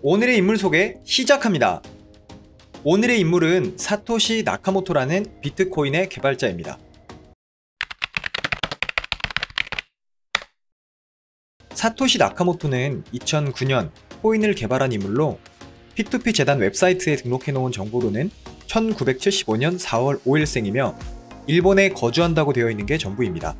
오늘의 인물 소개 시작합니다. 오늘의 인물은 사토시 나카모토라는 비트코인의 개발자입니다. 사토시 나카모토는 2009년 코인을 개발한 인물로 P2P 재단 웹사이트에 등록해놓은 정보로는 1975년 4월 5일생이며 일본에 거주한다고 되어 있는 게 전부입니다.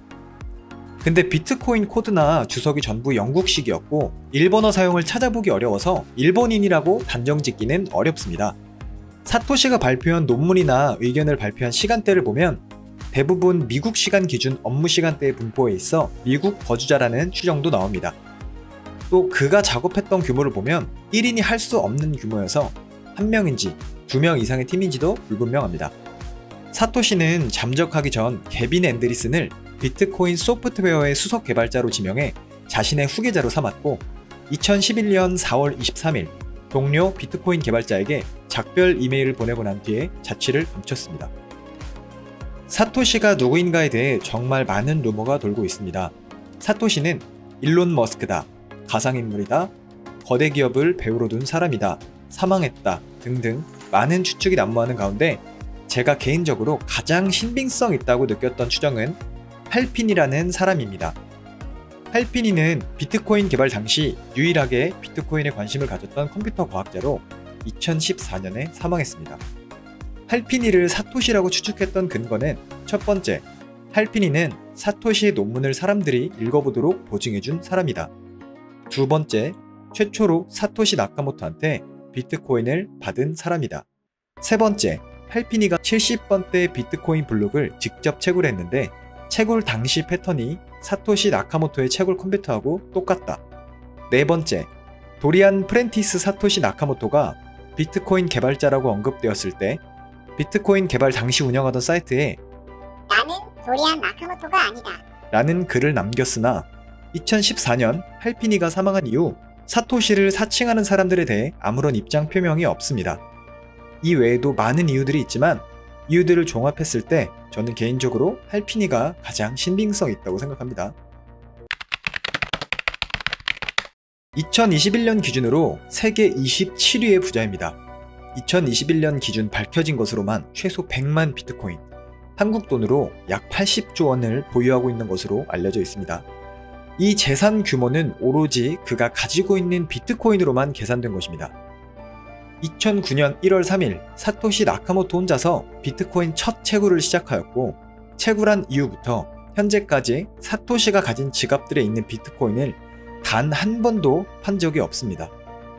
근데 비트코인 코드나 주석이 전부 영국식이었고 일본어 사용을 찾아보기 어려워서 일본인이라고 단정짓기는 어렵습니다. 사토시가 발표한 논문이나 의견을 발표한 시간대를 보면 대부분 미국 시간 기준 업무 시간대에 분포해 있어 미국 거주자라는 추정도 나옵니다. 또 그가 작업했던 규모를 보면 1인이 할 수 없는 규모여서 1명인지 2명 이상의 팀인지도 불분명합니다. 사토시는 잠적하기 전 개빈 앤드리슨을 비트코인 소프트웨어의 수석 개발자로 지명해 자신의 후계자로 삼았고 2011년 4월 23일 동료 비트코인 개발자에게 작별 이메일을 보내고 난 뒤에 자취를 감췄습니다. 사토시가 누구인가에 대해 정말 많은 루머가 돌고 있습니다. 사토시는 일론 머스크다, 가상인물이다, 거대 기업을 배후로 둔 사람이다, 사망했다 등등 많은 추측이 난무하는 가운데 제가 개인적으로 가장 신빙성 있다고 느꼈던 추정은 할핀이라는 사람입니다. 할핀이는 비트코인 개발 당시 유일하게 비트코인에 관심을 가졌던 컴퓨터 과학자로 2014년에 사망했습니다. 할핀이를 사토시라고 추측했던 근거는 첫 번째, 할핀이는 사토시의 논문을 사람들이 읽어보도록 보증해준 사람이다. 두 번째, 최초로 사토시 나카모토한테 비트코인을 받은 사람이다. 세 번째, 할핀이가 70번대 비트코인 블록을 직접 채굴했는데 채굴 당시 패턴이 사토시 나카모토의 채굴 컴퓨터하고 똑같다. 네 번째, 도리안 프렌티스 사토시 나카모토가 비트코인 개발자라고 언급되었을 때 비트코인 개발 당시 운영하던 사이트에 나는 도리안 나카모토가 아니다 라는 글을 남겼으나 2014년 할핀이가 사망한 이후 사토시를 사칭하는 사람들에 대해 아무런 입장 표명이 없습니다. 이 외에도 많은 이유들이 있지만 이유들을 종합했을 때 저는 개인적으로 할핀이가 가장 신빙성 있다고 생각합니다. 2021년 기준으로 세계 27위의 부자입니다. 2021년 기준 밝혀진 것으로만 최소 100만 비트코인, 한국 돈으로 약 80조 원을 보유하고 있는 것으로 알려져 있습니다. 이 재산 규모는 오로지 그가 가지고 있는 비트코인으로만 계산된 것입니다. 2009년 1월 3일 사토시 나카모토 혼자서 비트코인 첫 채굴을 시작하였고 채굴한 이후부터 현재까지 사토시가 가진 지갑들에 있는 비트코인을 단 한 번도 판 적이 없습니다.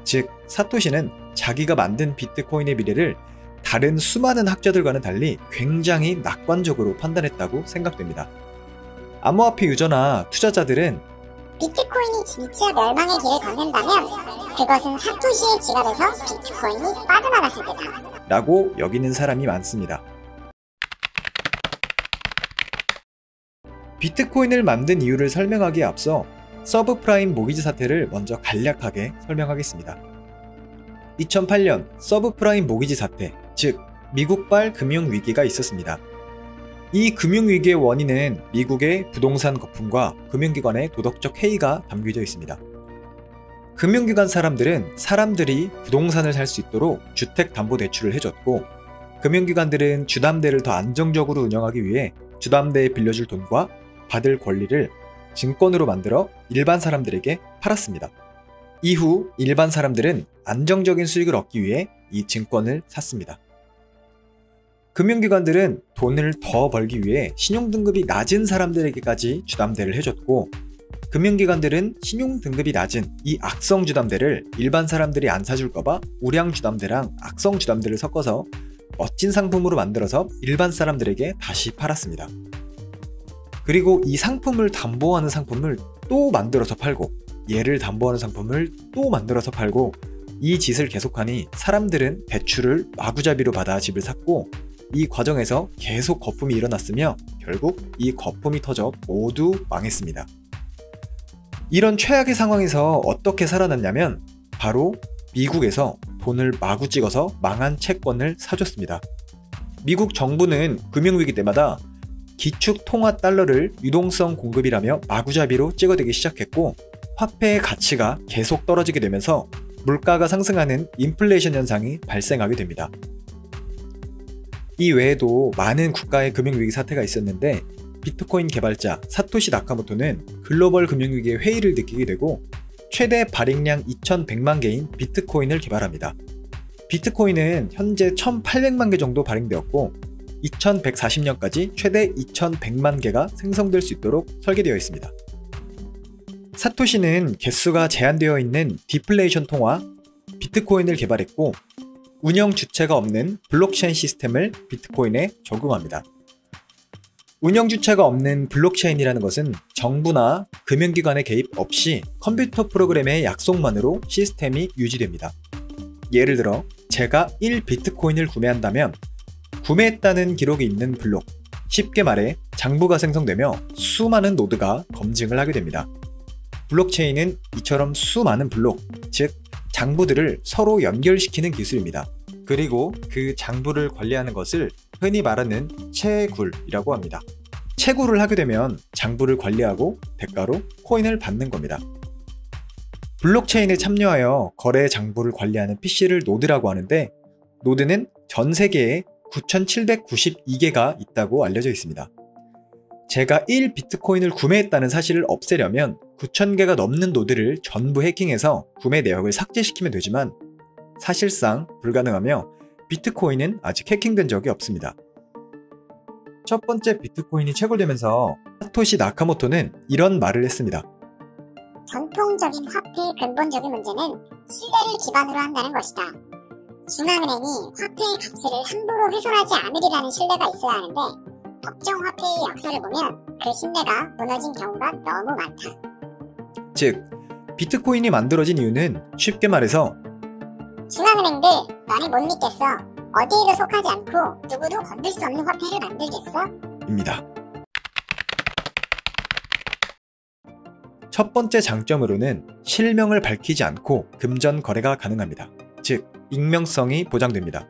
즉 사토시는 자기가 만든 비트코인의 미래를 다른 수많은 학자들과는 달리 굉장히 낙관적으로 판단했다고 생각됩니다. 암호화폐 유저나 투자자들은 비트코인이 진짜 멸망의 길을 걷는다면 그것은 사토시의 지갑에서 비트코인이 빠져나갔을 때다 라고 여기는 사람이 많습니다. 비트코인을 만든 이유를 설명하기에 앞서 서브프라임 모기지 사태를 먼저 간략하게 설명하겠습니다. 2008년 서브프라임 모기지 사태, 즉 미국발 금융위기가 있었습니다. 이 금융위기의 원인은 미국의 부동산 거품과 금융기관의 도덕적 해이가 담겨져 있습니다. 금융기관 사람들은 사람들이 부동산을 살 수 있도록 주택담보대출을 해줬고 금융기관들은 주담대를 더 안정적으로 운영하기 위해 주담대에 빌려줄 돈과 받을 권리를 증권으로 만들어 일반 사람들에게 팔았습니다. 이후 일반 사람들은 안정적인 수익을 얻기 위해 이 증권을 샀습니다. 금융기관들은 돈을 더 벌기 위해 신용등급이 낮은 사람들에게까지 주담대를 해줬고 금융기관들은 신용등급이 낮은 이 악성 주담대를 일반 사람들이 안 사줄까봐 우량 주담대랑 악성 주담대를 섞어서 멋진 상품으로 만들어서 일반 사람들에게 다시 팔았습니다. 그리고 이 상품을 담보하는 상품을 또 만들어서 팔고 얘를 담보하는 상품을 또 만들어서 팔고 이 짓을 계속하니 사람들은 대출을 마구잡이로 받아 집을 샀고 이 과정에서 계속 거품이 일어났으며 결국 이 거품이 터져 모두 망했습니다. 이런 최악의 상황에서 어떻게 살아났냐면 바로 미국에서 돈을 마구 찍어서 망한 채권을 사줬습니다. 미국 정부는 금융위기 때마다 기축 통화 달러를 유동성 공급이라며 마구잡이로 찍어대기 시작했고 화폐의 가치가 계속 떨어지게 되면서 물가가 상승하는 인플레이션 현상이 발생하게 됩니다. 이 외에도 많은 국가의 금융위기 사태가 있었는데 비트코인 개발자 사토시 나카모토는 글로벌 금융위기의 회의를 느끼게 되고 최대 발행량 2100만 개인 비트코인을 개발합니다. 비트코인은 현재 1800만 개 정도 발행되었고 2140년까지 최대 2100만 개가 생성될 수 있도록 설계되어 있습니다. 사토시는 개수가 제한되어 있는 디플레이션 통화 비트코인을 개발했고 운영 주체가 없는 블록체인 시스템을 비트코인에 적용합니다. 운영 주체가 없는 블록체인이라는 것은 정부나 금융기관의 개입 없이 컴퓨터 프로그램의 약속만으로 시스템이 유지됩니다. 예를 들어 제가 1비트코인을 구매한다면 구매했다는 기록이 있는 블록, 쉽게 말해 장부가 생성되며 수많은 노드가 검증을 하게 됩니다. 블록체인은 이처럼 수많은 블록, 즉 장부들을 서로 연결시키는 기술입니다. 그리고 그 장부를 관리하는 것을 흔히 말하는 채굴이라고 합니다. 채굴을 하게 되면 장부를 관리하고 대가로 코인을 받는 겁니다. 블록체인에 참여하여 거래 장부를 관리하는 PC를 노드라고 하는데 노드는 전 세계에 9,792개가 있다고 알려져 있습니다. 제가 1비트코인을 구매했다는 사실을 없애려면 9,000개가 넘는 노드를 전부 해킹해서 구매 내역을 삭제시키면 되지만 사실상 불가능하며 비트코인은 아직 해킹된 적이 없습니다. 첫 번째 비트코인이 채굴되면서 사토시 나카모토는 이런 말을 했습니다. 전통적인 화폐의 근본적인 문제는 신뢰를 기반으로 한다는 것이다. 중앙은행이 화폐의 가치를 함부로 훼손하지 않으리라는 신뢰가 있어야 하는데 법정 화폐의 역사를 보면 그 신뢰가 무너진 경우가 너무 많다. 즉, 비트코인이 만들어진 이유는 쉽게 말해서 중앙은행들 너네 못 믿겠어. 어디에도 속하지 않고 누구도 건들 수 없는 화폐를 만들겠어? 입니다. 첫 번째 장점으로는 실명을 밝히지 않고 금전 거래가 가능합니다. 즉, 익명성이 보장됩니다.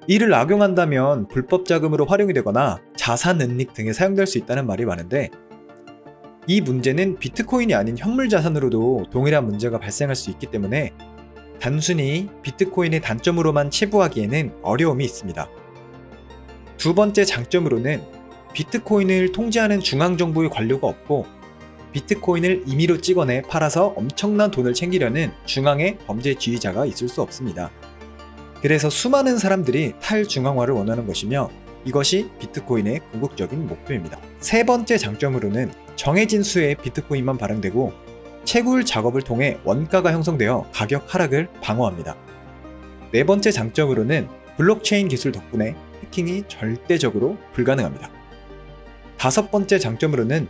이를 악용한다면 불법 자금으로 활용이 되거나 자산 은닉 등에 사용될 수 있다는 말이 많은데 이 문제는 비트코인이 아닌 현물 자산으로도 동일한 문제가 발생할 수 있기 때문에 단순히 비트코인의 단점으로만 치부하기에는 어려움이 있습니다. 두 번째 장점으로는 비트코인을 통제하는 중앙정부의 관료가 없고 비트코인을 임의로 찍어내 팔아서 엄청난 돈을 챙기려는 중앙의 범죄주의자가 있을 수 없습니다. 그래서 수많은 사람들이 탈중앙화를 원하는 것이며 이것이 비트코인의 궁극적인 목표입니다. 세 번째 장점으로는 정해진 수의 비트코인만 발행되고 채굴 작업을 통해 원가가 형성되어 가격 하락을 방어합니다. 네 번째 장점으로는 블록체인 기술 덕분에 해킹이 절대적으로 불가능합니다. 다섯 번째 장점으로는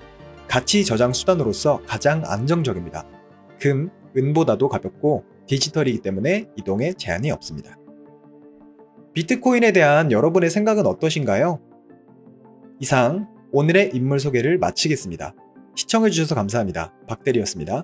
가치 저장 수단으로서 가장 안정적입니다. 금, 은보다도 가볍고 디지털이기 때문에 이동에 제한이 없습니다. 비트코인에 대한 여러분의 생각은 어떠신가요? 이상 오늘의 인물 소개를 마치겠습니다. 시청해주셔서 감사합니다. 박대리였습니다.